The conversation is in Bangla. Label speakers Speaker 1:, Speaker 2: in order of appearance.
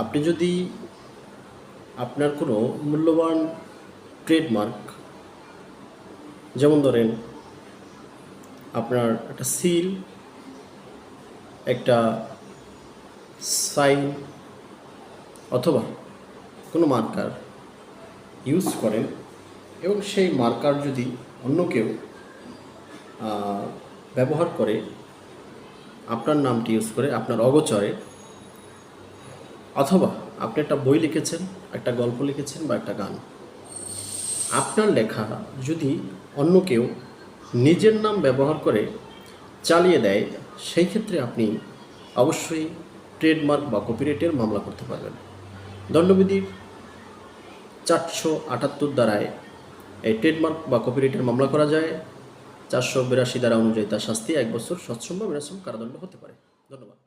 Speaker 1: আপনি যদি আপনার কোনো মূল্যবান ট্রেডমার্ক, যেমন ধরেন আপনার একটা সিল, একটা সাইন অথবা কোনো মার্কার ইউজ করেন এবং সেই মার্কার যদি অন্য কেউ ব্যবহার করে, আপনার নামটি ইউজ করে আপনার অগোচরে, অথবা আপনি একটা বই লিখেছেন, একটা গল্প লিখেছেন বা একটা গান, আপনার লেখা যদি অন্য কেউ নিজের নাম ব্যবহার করে চালিয়ে দেয়, সেই ক্ষেত্রে আপনি অবশ্যই ট্রেডমার্ক বা কপিরাইটের মামলা করতে পারবেন। দণ্ডবিধির 478 ধারায় এই ট্রেডমার্ক বা কপিরাইটের মামলা করা যায়। 482 ধারা অনুযায়ী তার শাস্তি 1 বছর সশ্রম বা বিনাশ্রম কারাদণ্ড হতে পারে। ধন্যবাদ।